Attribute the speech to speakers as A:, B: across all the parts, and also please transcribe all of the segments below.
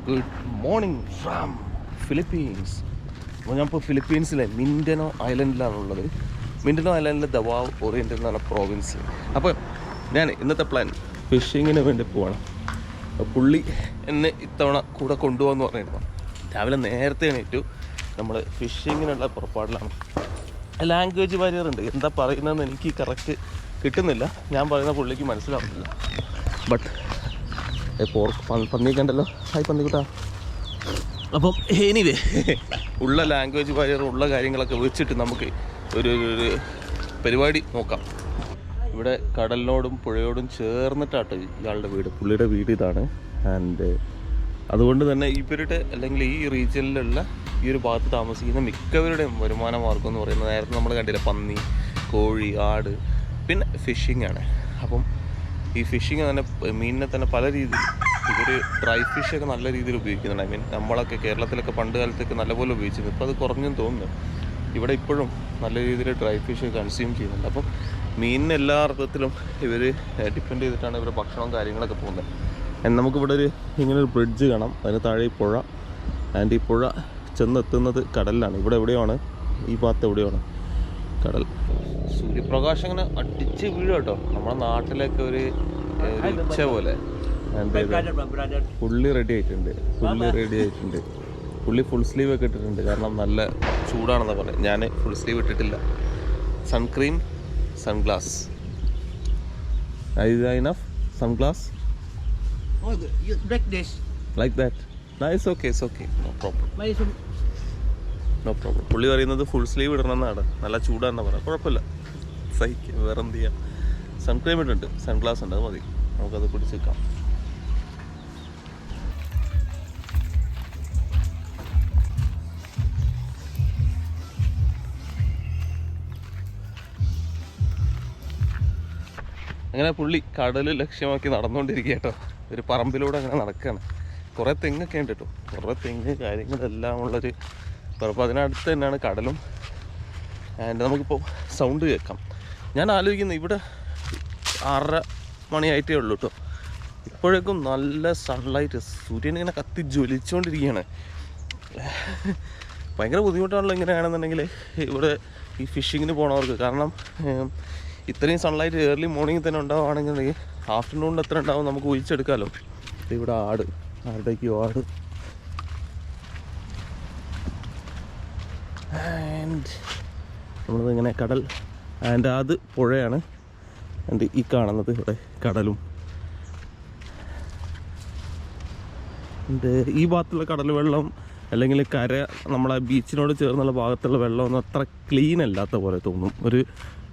A: Good morning from Philippines. അപ്പോൾ ഞാനിപ്പോൾ ഫിലിപ്പീൻസിലെ മിൻഡനോ ഐലൻഡിലാണുള്ളത്. മിൻഡനോ ഐലൻഡിലെ Davao orient എന്ന് പറഞ്ഞ പ്രോവിൻസ്. അപ്പോൾ ഞാൻ ഇന്നത്തെ പ്ലാൻ ഫിഷിങ്ങിന് വേണ്ടി പോവാണ്. പുള്ളി എന്നെ ഇത്തവണ കൂടെ കൊണ്ടുപോകാമെന്ന് പറഞ്ഞിരുന്നു. രാവിലെ നേരത്തെ എണീറ്റു. നമ്മൾ ഫിഷിങ്ങിനുള്ള പുറപ്പാടിലാണ്. ലാംഗ്വേജ് ബാരിയർ ഉണ്ട്, എന്താ പറയുന്നതെന്ന് എനിക്ക് കറക്റ്റ് കിട്ടുന്നില്ല. ഞാൻ പറയുന്ന പുള്ളിക്ക് മനസ്സിലാവുന്നില്ല. ബട്ട് പന്നി കണ്ടല്ലോ, ഹായ് പന്നിക്കുട്ടാ. അപ്പം എനിവേ ഉള്ള ലാംഗ്വേജ് ബാരിയർ ഉള്ള കാര്യങ്ങളൊക്കെ വെച്ചിട്ട് നമുക്ക് ഒരു പരിപാടി നോക്കാം. ഇവിടെ കടലിനോടും പുഴയോടും ചേർന്നിട്ടാട്ടോ ഇയാളുടെ വീട്. പുള്ളിയുടെ വീട് ഇതാണ്. ആൻഡ് അതുകൊണ്ട് തന്നെ ഇവരുടെ അല്ലെങ്കിൽ ഈ റീജിയനിലുള്ള ഈ ഒരു ഭാഗത്ത് താമസിക്കുന്ന മിക്കവരുടെയും വരുമാന മാർഗം എന്ന് പറയുന്നത് നേരത്തെ നമ്മൾ കണ്ടില്ല, പന്നി, കോഴി, ആട്, പിന്നെ ഫിഷിംഗ് ആണ്. അപ്പം ഈ ഫിഷിങ് തന്നെ മീനിനെ തന്നെ പല രീതിയിൽ ഇവർ ഡ്രൈ ഫിഷൊക്കെ നല്ല രീതിയിൽ ഉപയോഗിക്കുന്നുണ്ട്. ഐ മീൻ നമ്മളൊക്കെ കേരളത്തിലൊക്കെ പണ്ട് കാലത്തൊക്കെ നല്ലപോലെ ഉപയോഗിച്ചിരുന്നു. ഇപ്പോൾ അത് കുറഞ്ഞെന്ന് തോന്നുന്നു. ഇവിടെ ഇപ്പോഴും നല്ല രീതിയിൽ ഡ്രൈ ഫിഷ് കൺസ്യൂം ചെയ്യുന്നുണ്ട്. അപ്പം മീനിന് എല്ലാ അർത്ഥത്തിലും ഇവർ ഡിപ്പെൻഡ് ചെയ്തിട്ടാണ് ഇവരുടെ ഭക്ഷണവും കാര്യങ്ങളൊക്കെ പോകുന്നത്. നമുക്കിവിടെ ഇങ്ങനൊരു ബ്രിഡ്ജ് കാണാം. അതിന് താഴെ ഈ പുഴ. ആൻഡ് ഈ പുഴ ചെന്നെത്തുന്നത് കടലിലാണ്. ഇവിടെ എവിടെയാണ്, ഈ ഭാഗത്ത് എവിടെയാണ് കടൽ. സൂര്യപ്രകാശം ഇങ്ങനെ അടിച്ച് വീഴും കേട്ടോ. നമ്മുടെ നാട്ടിലൊക്കെ ഒരു ഉച്ച പോലെ. പുള്ളി റെഡി ആയിട്ടുണ്ട്. പുള്ളി ഫുൾ സ്ലീവ് ഒക്കെ ഇട്ടിട്ടുണ്ട്. കാരണം നല്ല ചൂടാണെന്നാണ് പറയുന്നത്. ഞാൻ ഫുൾ സ്ലീവ് ഇട്ടിട്ടില്ല. Sun cream, sunglass. Enough sunglass like that. No, it's okay. No problem. പുള്ളി പറയുന്നത് ഫുൾ സ്ലീവ് ഇടണമെന്നാണ്. നല്ല ചൂടാണെന്നാണ് പറയുന്നത്. കുഴപ്പമില്ല, സഹിക്കുക. വേറെ എന്ത് ചെയ്യാം. സൺക്രീം ഇട്ടുണ്ട്, സൺഗ്ലാസ് ഉണ്ട്, അത് മതി. നമുക്കത് പിടിച്ചേക്കാം. അങ്ങനെ പുള്ളി കടൽ ലക്ഷ്യമാക്കി നടന്നുകൊണ്ടിരിക്കുക കേട്ടോ. ഒരു പറമ്പിലൂടെ അങ്ങനെ നടക്കുകയാണ്. കുറേ തെങ്ങൊക്കെ ഉണ്ട് കേട്ടോ. കുറേ തെങ്ങ് കാര്യങ്ങളെല്ലാം ഉള്ളൊരു പറമ്പ്. അതിനടുത്ത് തന്നെയാണ് കടലും. ആൻഡ് നമുക്കിപ്പോൾ സൗണ്ട് കേൾക്കാം. ഞാൻ ആലോചിക്കുന്നത് ഇവിടെ 6:30 മണിയായിട്ടേ ഉള്ളൂ കേട്ടോ. ഇപ്പോഴേക്കും നല്ല സൺലൈറ്റ്, സൂര്യൻ ഇങ്ങനെ കത്തി ജ്വലിച്ചുകൊണ്ടിരിക്കുകയാണ്. ഭയങ്കര ബുദ്ധിമുട്ടാണല്ലോ ഇങ്ങനെയാണെന്നുണ്ടെങ്കിൽ ഇവിടെ ഈ ഫിഷിങ്ങിന് പോണവർക്ക്. കാരണം ഇത്രയും സൺലൈറ്റ് ഏർലി മോർണിംഗ് തന്നെ ഉണ്ടാവുകയാണെന്നുണ്ടെങ്കിൽ ആഫ്റ്റർനൂണിൽ എത്ര ഉണ്ടാവും നമുക്ക് ഊഹിച്ചെടുക്കാമല്ലോ. ഇവിടെ ആരുടേക്കോ ആട്. ആൻഡ് നമ്മളിതിങ്ങനെ കടൽ. ആൻഡ് അത് പുഴയാണ്. ആൻഡ് ഈ കാണുന്നത് ഇവിടെ കടലും. ഈ ഭാഗത്തുള്ള കടൽ വെള്ളം അല്ലെങ്കിൽ കര നമ്മളെ ബീച്ചിനോട് ചേർന്നുള്ള ഭാഗത്തുള്ള വെള്ളമൊന്നും അത്ര ക്ലീൻ അല്ലാത്ത പോലെ തോന്നും. ഒരു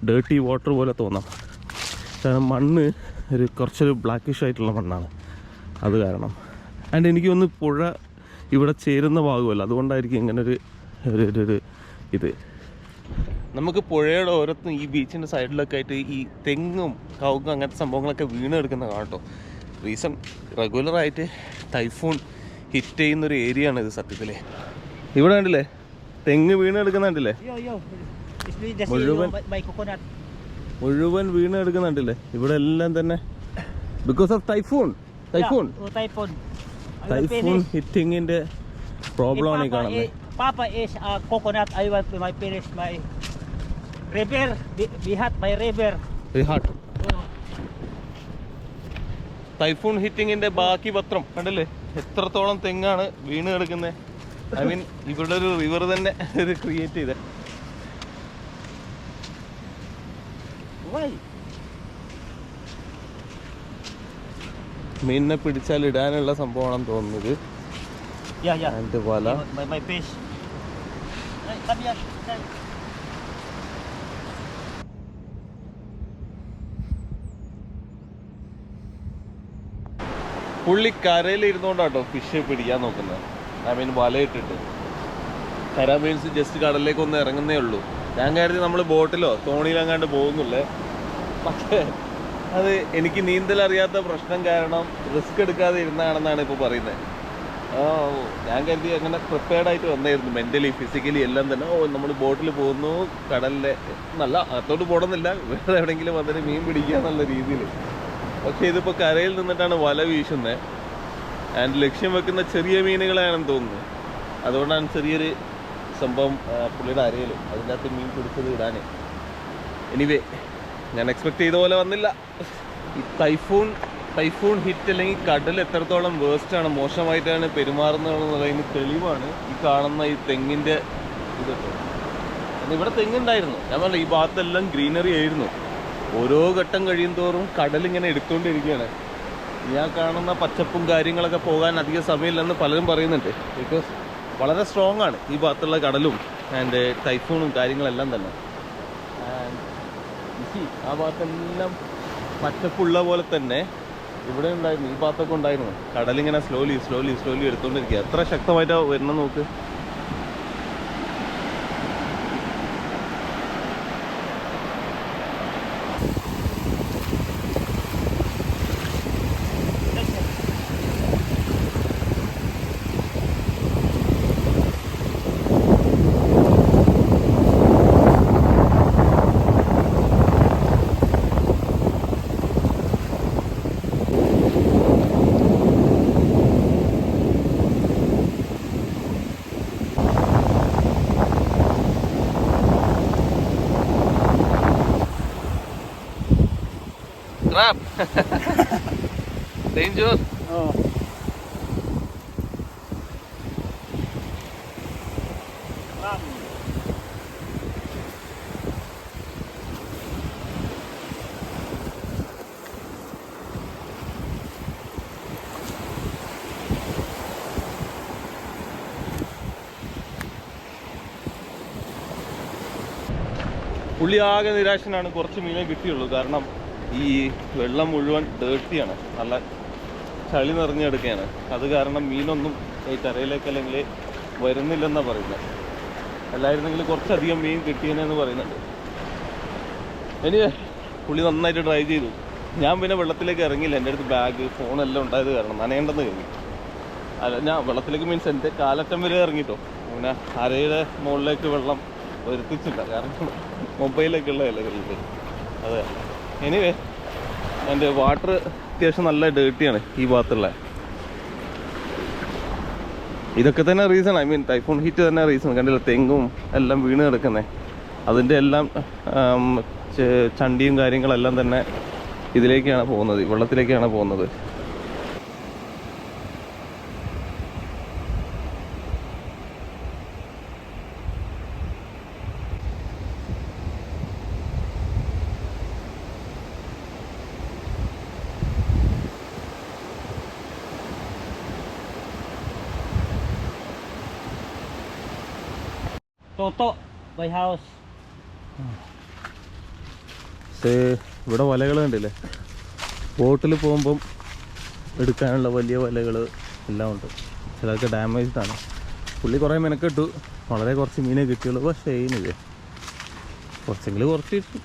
A: ഡേർട്ടി വാട്ടർ പോലെ തോന്നാം. കാരണം മണ്ണ് കുറച്ചൊരു ബ്ലാക്കിഷ് ആയിട്ടുള്ള മണ്ണാണ്. അത് കാരണം. ആൻഡ് എനിക്ക് തോന്നുന്നു പുഴ ഇവിടെ ചേരുന്ന ഭാഗമല്ല, അതുകൊണ്ടായിരിക്കും ഇങ്ങനൊരു ഇത്. നമുക്ക് പുഴയുടെ ഓരത്തും ഈ ബീച്ചിൻ്റെ സൈഡിലൊക്കെ ആയിട്ട് ഈ തെങ്ങും കവുങ്ങും അങ്ങനത്തെ സംഭവങ്ങളൊക്കെ വീണെടുക്കുന്ന കാണട്ടോ. റീസൺ റെഗുലറായിട്ട് ടൈഫൂൺ ഹിറ്റ് ചെയ്യുന്നൊരു ഏരിയ ആണ് ഇത് സത്യത്തിൽ. ഇവിടെ കണ്ടില്ലേ തെങ്ങ് വീണെടുക്കുന്നുണ്ടല്ലേ, മുഴുവൻ വീണെടുക്കുന്നുണ്ടല്ലേ ഇവിടെ എല്ലാം തന്നെ. ബിക്കോസ് ഓഫ് ടൈഫൂൺ ഹിറ്റിങ്ങിന്റെ പ്രോബ്ലം ആണ് ഈ കാണുന്നത്.
B: Papa is coconut. I want my finish my river. Bihat my river.
A: Typhoon ഹിറ്റിങ്ങിന്റെ ബാക്കി പത്രം കണ്ടല്ലേ, എത്രത്തോളം തെങ്ങാണ് വീണ് കിടക്കുന്നത്. ഐ മീൻ ഇവിടെ ഒരു റിവർ തന്നെ ഇത് ക്രിയേറ്റ് ചെയ്ത. മീനിനെ പിടിച്ചാൽ ഇടാനുള്ള സംഭവമാണെന്ന് തോന്നുന്നത്. വല. പുള്ളി കരയിൽ ഇരുന്നുകൊണ്ടാട്ടോ ഫിഷ് പിടിക്കാൻ നോക്കുന്നത്. ഐ മീൻ വലയിട്ടിട്ട്. കര മീൻസ് ജസ്റ്റ് കടലിലേക്ക് ഒന്ന് ഇറങ്ങുന്നേ ഉള്ളൂ. ഞാൻ കരുതി നമ്മൾ ബോട്ടിലോ തോണിയിലെങ്ങാണ്ട് പോകുന്നില്ലേ. പക്ഷേ അത് എനിക്ക് നീന്തൽ അറിയാത്ത പ്രശ്നം കാരണം റിസ്ക് എടുക്കാതെ ഇരുന്നാണെന്നാണ് ഇപ്പോൾ പറയുന്നത്. ഞാൻ കരുതി അങ്ങനെ പ്രിപ്പയർഡ് ആയിട്ട് വന്നായിരുന്നു, മെൻ്റലി ഫിസിക്കലി എല്ലാം തന്നെ. നമ്മൾ ബോട്ടിൽ പോകുന്നു, കടലിലെ നല്ല അകത്തോട്ട് പോകണമെന്നില്ല, വേറെ എവിടെയെങ്കിലും വന്നിട്ട് മീൻ പിടിക്കുക എന്നുള്ള രീതിയിൽ. പക്ഷേ ഇതിപ്പോൾ കരയിൽ നിന്നിട്ടാണ് വല വീശുന്നത്. ആൻഡ് ലക്ഷ്യം വെക്കുന്ന ചെറിയ മീനുകളാണെന്ന് തോന്നുന്നു. അതുകൊണ്ടാണ് ചെറിയൊരു സംഭവം പുള്ളിയുടെ അരയിൽ അതിൻ്റെ അകത്ത് മീൻ പിടിച്ചത് ഇടാൻ. എനിവേ ഞാൻ എക്സ്പെക്ട് ചെയ്ത പോലെ വന്നില്ല. ഈ ടൈഫൂൺ ഹിറ്റ് അല്ലെങ്കിൽ കടൽ എത്രത്തോളം വേസ്റ്റാണ്, മോശമായിട്ടാണ് പെരുമാറുന്നതെന്നുള്ളതിന് തെളിവാണ് ഈ കാണുന്ന ഈ തെങ്ങിൻ്റെ ഇതൊക്കെ. ഇവിടെ തെങ്ങുണ്ടായിരുന്നു, ഞാൻ പറഞ്ഞില്ല, ഈ ഭാഗത്തെല്ലാം ഗ്രീനറി ആയിരുന്നു. ഓരോ ഘട്ടം കഴിയും തോറും കടലിങ്ങനെ എടുത്തുകൊണ്ടിരിക്കുകയാണ്. ഞാൻ കാണുന്ന പച്ചപ്പും കാര്യങ്ങളൊക്കെ പോകാൻ അധികം സമയമില്ലെന്ന് പലരും പറയുന്നുണ്ട്. ബിക്കോസ് വളരെ സ്ട്രോങ് ആണ് ഈ ഭാഗത്തുള്ള കടലും ആൻഡ് ടൈഫൂണും കാര്യങ്ങളെല്ലാം തന്നെ. ആ ഭാഗത്തെല്ലാം പച്ചപ്പുള്ള പോലെ തന്നെ ഇവിടെ ഉണ്ടായിരുന്നു, ഈ ഭാഗത്തൊക്കെ ഉണ്ടായിരുന്നു. കടലിങ്ങനെ സ്ലോലി എടുത്തുകൊണ്ടിരിക്കുക. എത്ര ശക്തമായിട്ടാണ് വരുന്നത് നോക്ക്. Crab. Danger.
B: Oh. Crab.
A: പുള്ളി ആകെ നിരാശനാണ്. കുറച്ച് മീനെ കിട്ടിയുള്ളൂ. കാരണം ഈ വെള്ളം മുഴുവൻ ഡേർട്ടിയാണ്, നല്ല ചളി നിറഞ്ഞെടുക്കുകയാണ്. അത് കാരണം മീനൊന്നും ഈ കരയിലേക്ക് അല്ലെങ്കിൽ വരുന്നില്ലെന്നാണ് പറയുന്നത്. അല്ലായിരുന്നെങ്കിൽ കുറച്ചധികം മീൻ കിട്ടിയെന്ന് പറയുന്നുണ്ട്. ഇനി പുള്ളി നന്നായിട്ട് ട്രൈ ചെയ്തു. ഞാൻ പിന്നെ വെള്ളത്തിലേക്ക് ഇറങ്ങിയില്ല. എൻ്റെ അടുത്ത് ബാഗ് ഫോണെല്ലാം ഉണ്ടായത് കാരണം നനയേണ്ടെന്ന് കരുതി. അല്ല, ഞാൻ വെള്ളത്തിലേക്ക് മീൻസ് എൻ്റെ കാലറ്റം വരെ ഇറങ്ങിട്ടോ. പിന്നെ അരയുടെ മുകളിലേക്ക് വെള്ളം വരുത്തിച്ചില്ല, കാരണം മൊബൈലൊക്കെ ഉള്ളതല്ലേ കയ്യിൽ. അതെ. എനിവേ എൻ്റെ വാട്ടർ അത്യാവശ്യം നല്ല ഡേർട്ടിയാണ് ഈ ഭാഗത്തുള്ള. ഇതൊക്കെ തന്നെ reason, I mean Typhoon heat തന്നെ റീസൺ. കണ്ടില്ല, തെങ്ങും എല്ലാം വീണ് കിടക്കുന്നത്. അതിൻ്റെ എല്ലാം ചണ്ടിയും കാര്യങ്ങളെല്ലാം തന്നെ ഇതിലേക്കാണ് പോകുന്നത്, വെള്ളത്തിലേക്കാണ് പോകുന്നത്.
B: Toto, by house.
A: ഇവിടെ വലകൾ കണ്ടില്ലേ, ബോട്ടിൽ പോകുമ്പം എടുക്കാനുള്ള വലിയ വലകൾ എല്ലാം ഉണ്ട്. ചിലതൊക്കെ ഡാമേജ്ഡ് ആണ്. പുള്ളി കുറേ മെനക്കെട്ടു, വളരെ കുറച്ച് മീനെ കിട്ടിയുള്ളൂ. പക്ഷേ ഇതിനില്ലേ കുറച്ചെങ്കിലും കുറച്ച് കിട്ടി.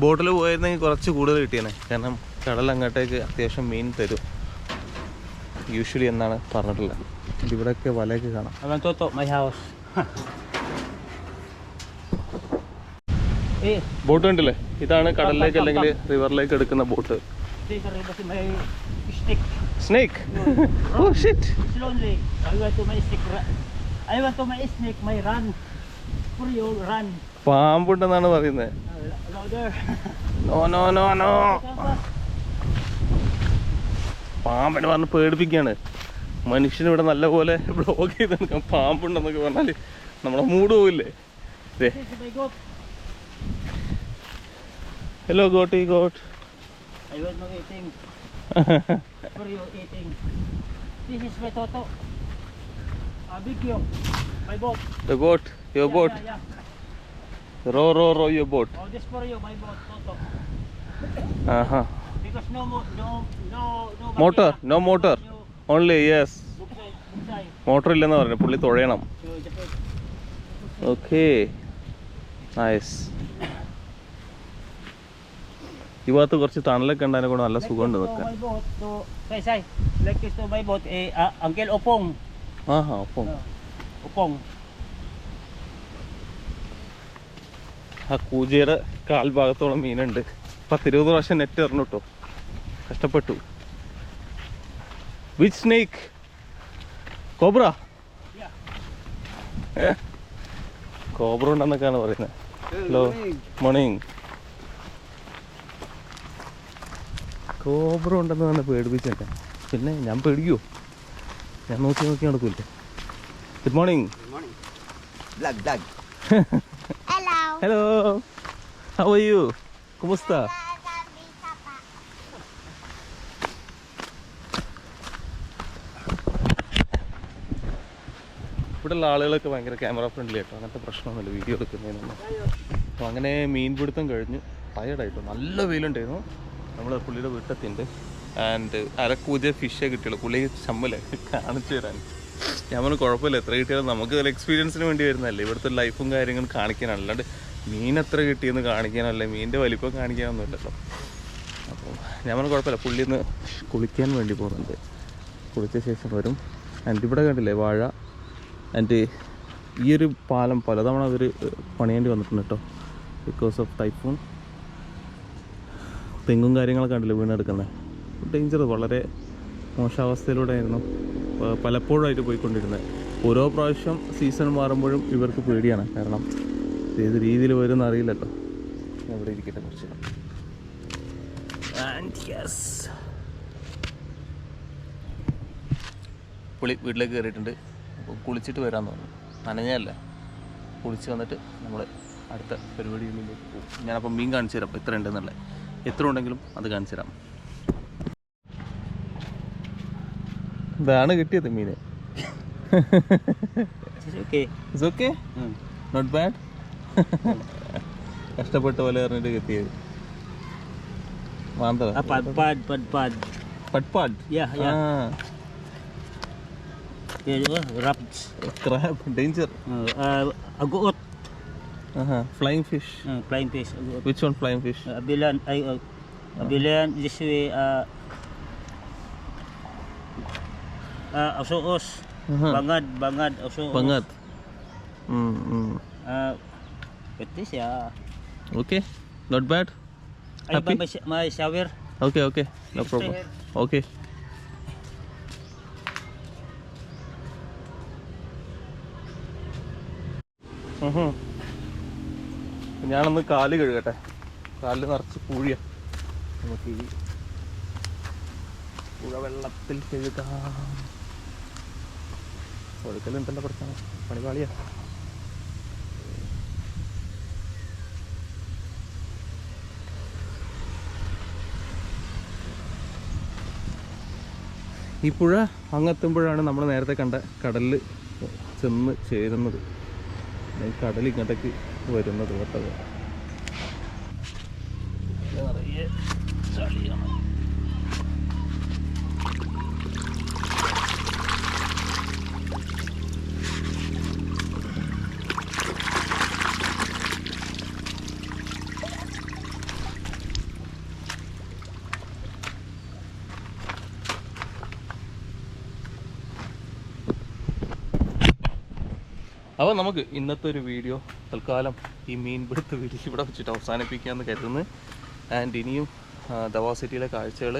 A: ബോട്ടിൽ പോയിരുന്നെങ്കിൽ കുറച്ച് കൂടുതൽ കിട്ടിയേനെ. കാരണം കടൽ അങ്ങോട്ടേക്ക് അത്യാവശ്യം മീൻ തരും യൂഷ്വലി എന്നാണ് പറഞ്ഞിട്ടുള്ളത്. ഇവിടെയൊക്കെ വലയൊക്കെ കാണാം.
B: Awan Toto, my house.
A: Boat കണ്ടില്ലേ, ഇതാണ് കടലിലേക്ക് അല്ലെങ്കിൽ റിവറിലേക്ക് എടുക്കുന്ന boat. Snake. Oh shit.
B: Slowly. I want to my stick. I want to my snake, my run. For you run.
A: പാമ്പുണ്ടെന്നാണ് പറയുന്നത്.
B: Louder.
A: No no no no. പാമ്പിനെ പറഞ്ഞ് പേടിപ്പിക്കുകയാണ്. മനുഷ്യനിവിടെ നല്ലപോലെ ബ്ലോഗ് ചെയ്ത് എടുക്കാം. പാമ്പുണ്ടെന്നൊക്കെ പറഞ്ഞാൽ നമ്മളെ മൂഡ് പോവില്ലേ. Hello goatie goat.
B: I want no eating. For you eating. This is my Toto. Big yo. My boat.
A: The boat. Your boat.
B: Yeah.
A: Row your boat.
B: Oh, this for you, my boat, Toto. Because no
A: Motor. No motor. Only yes.
B: Buksay.
A: Motor ഇല്ലെന്ന് പറഞ്ഞു. പുള്ളി തുഴയണം. Okay, nice. ഈ ഭാഗത്ത് കുറച്ച് തണലൊക്കെ ഉണ്ടായതിനെ കൊണ്ട് നല്ല സുഖമുണ്ട് നിൽക്കാൻ.
B: Like this to my boat, Uncle Opong.
A: ഒപ്പം
B: Opong.
A: ആ കൂജയുടെ കാൽഭാഗത്തോളം മീനുണ്ട്. 10-20 പ്രാവശ്യം നെറ്റ് എറിഞ്ഞു കേട്ടോ, കഷ്ടപ്പെട്ടു. Which snake? കോബ്ര? കോബ്ര ഉണ്ടെന്നൊക്കെയാണ് പറയുന്നത്. Hello, morning. കോബ്ര ഉണ്ടെന്ന് തന്നെ പേടിപ്പിച്ചേക്കാം. പിന്നെ ഞാൻ പേടിക്കുമോ? ഞാൻ നോക്കി നടക്കൂല്ലേ. Good morning. Hello, how are you? കumusta? ഇവിടെയുള്ള ആളുകളൊക്കെ ഭയങ്കര ക്യാമറ ഫ്രണ്ട്ലി ആയിട്ടോ, അങ്ങനത്തെ പ്രശ്നമൊന്നുമില്ല വീഡിയോ എടുക്കുന്നതിനൊന്നും. അപ്പോൾ അങ്ങനെ മീൻപിടുത്തം കഴിഞ്ഞ് ടയർഡായിട്ടോ, നല്ല വെയിലുണ്ടായിരുന്നു. നമ്മൾ പുള്ളിയുടെ വീട്ടെത്തിണ്ട്. ആൻഡ് അരക്കൂതിയ ഫിഷേ കിട്ടിയുള്ളൂ. പുള്ളി ചമ്മലേ കാണിച്ചു തരാൻ. ഞാൻ പറഞ്ഞു കുഴപ്പമില്ല, എത്ര കിട്ടിയാലും നമുക്ക് ഒരു എക്സ്പീരിയൻസിന് വേണ്ടി വരുന്നതല്ലേ, ഇവിടുത്തെ ലൈഫും കാര്യങ്ങളും കാണിക്കാനാണ്. അല്ലാണ്ട് മീൻ എത്ര കിട്ടിയെന്ന് കാണിക്കാനല്ലേ, മീനിൻ്റെ വലിപ്പം കാണിക്കാനൊന്നുമില്ലല്ലോ. അപ്പോൾ ഞാൻ പറഞ്ഞു കുഴപ്പമില്ല. പുള്ളി ഒന്ന് കുളിക്കാൻ വേണ്ടി പോകുന്നുണ്ട്. കുളിച്ച ശേഷം വരും. ആൻഡ് ഇവിടെ കണ്ടില്ലേ വാഴ. ആൻഡ് ഈ ഒരു പാലം പലതവണ അവർ പണിയേണ്ടി വന്നിട്ടുണ്ട് കേട്ടോ, ബിക്കോസ് ഓഫ് ടൈഫൂൺ. തെങ്ങും കാര്യങ്ങളൊക്കെ കണ്ടില്ലേ വീണെടുക്കുന്നത്. ഡേഞ്ചർ, വളരെ മോശാവസ്ഥയിലൂടെ ആയിരുന്നു പലപ്പോഴായിട്ട് പോയിക്കൊണ്ടിരുന്നത്. ഓരോ പ്രാവശ്യം സീസൺ മാറുമ്പോഴും ഇവർക്ക് പേടിയാണ്. കാരണം ഏത് രീതിയിൽ വരുമെന്ന് അറിയില്ലല്ലോ. എവിടെ ഇരിക്കട്ടെ കുറച്ച്. ആൻഡ് യെസ്, പുള്ളി വീട്ടിലേക്ക് കയറിയിട്ടുണ്ട്. അപ്പോൾ കുളിച്ചിട്ട് വരാമെന്ന് പറഞ്ഞു. നനഞ്ഞല്ല, കുളിച്ച് വന്നിട്ട് നമ്മൾ അടുത്ത പരിപാടികളിലേക്ക് പോകും. ഞാനപ്പോൾ മീൻ കാണിച്ചു തരാം. അപ്പോൾ എത്ര ഉണ്ടെന്നുള്ളത്, എത്ര ഉണ്ടെങ്കിലും അത് കാണിച്ചു തരാം. ഇതാണ് കിട്ടിയത് മീൻ. It's okay, not bad. കഷ്ടപ്പെട്ട പോലെ പറഞ്ഞിട്ട് കിട്ടിയത്. മാന്തള പട്പാഡ്. Crab, danger.
B: Aguot.
A: Flying fish.
B: Flying fish.
A: Which one flying fish?
B: Abilan. Abilan this way. Asuos. Bangad. Asuos.
A: Bangad.
B: Betis ya.
A: Okay, not bad. Happy?
B: My shower.
A: Okay, no problem. Okay. ഞാനൊന്ന് കാല് കഴുകട്ടെ. കാലിൽ നിറച്ച് പൂഴിയ. നമുക്ക് ഈ പുഴ വെള്ളത്തിൽ കഴുകാം. ഒഴുക്കലുണ്ടല്ലോ കുറച്ചാണ്, പണിപാളിയാ. ഈ പുഴ അങ്ങെത്തുമ്പോഴാണ് നമ്മൾ നേരത്തെ കണ്ട കടലിൽ ചെന്ന് ചേരുന്നത്. കടൽ ഇങ്ങോട്ടേക്ക് വരുന്നത് കേട്ടത്. നിറയെ ചളിയാണ്. അപ്പോൾ നമുക്ക് ഇന്നത്തെ ഒരു വീഡിയോ തൽക്കാലം ഈ മീൻപിടുത്ത വീഡിയോ ഇവിടെ വെച്ചിട്ട് അവസാനിപ്പിക്കാമെന്ന് കരുതുന്നു. ആൻഡ് ഇനിയും ദവാ സിറ്റിയിലെ കാഴ്ചകൾ,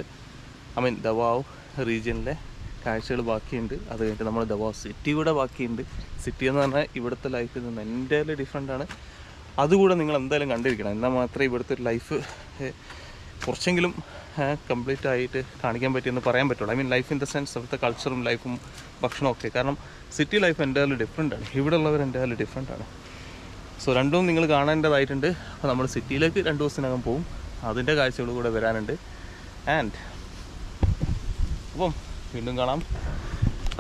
A: ദവാവ് റീജിയനിലെ കാഴ്ചകൾ ബാക്കിയുണ്ട്. അത് കഴിഞ്ഞിട്ട് നമ്മൾ ദവാ സിറ്റി കൂടെ ബാക്കിയുണ്ട്. സിറ്റി എന്ന് പറഞ്ഞാൽ ഇവിടുത്തെ ലൈഫിൽ നിന്ന് എൻ്റയർലി ഡിഫറെൻ്റ് ആണ്. അതുകൂടെ നിങ്ങൾ എന്തായാലും കണ്ടിരിക്കണം. എന്നാൽ മാത്രമേ ഇവിടുത്തെ ഒരു ലൈഫ് കുറച്ചെങ്കിലും കംപ്ലീറ്റ് ആയിട്ട് കാണിക്കാൻ പറ്റിയെന്ന് പറയാൻ പറ്റുള്ളൂ. ലൈഫ് ഇൻ ദ സെൻസ് അവിടുത്തെ കൾച്ചറും ലൈഫും ഭക്ഷണവും ഒക്കെ. കാരണം സിറ്റി ലൈഫ് എൻ്റയർലി ഡിഫറെൻ്റ് ആണ്, ഇവിടെ ഉള്ളവർ എൻ്റയർലി ഡിഫറെൻ്റ് ആണ്. സോ രണ്ടും നിങ്ങൾ കാണേണ്ടതായിട്ടുണ്ട്. അപ്പോൾ നമ്മൾ സിറ്റിയിലേക്ക് 2 ദിവസത്തിനകം പോകും. അതിൻ്റെ കാഴ്ചകൾ കൂടെ വരാനുണ്ട്. ആൻഡ് അപ്പം വീണ്ടും കാണാം.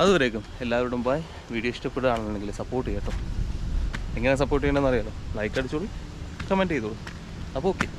A: അതുവരേക്കും എല്ലാവരോടും ബൈ. വീഡിയോ ഇഷ്ടപ്പെടുകയാണെന്നുണ്ടെങ്കിൽ സപ്പോർട്ട് ചെയ്യട്ടോ. എങ്ങനെ സപ്പോർട്ട് ചെയ്യണമെന്ന് അറിയാലോ. ലൈക്ക് അടിച്ചോളൂ, കമൻറ്റ് ചെയ്തോളൂ. അപ്പോൾ ഓക്കെ.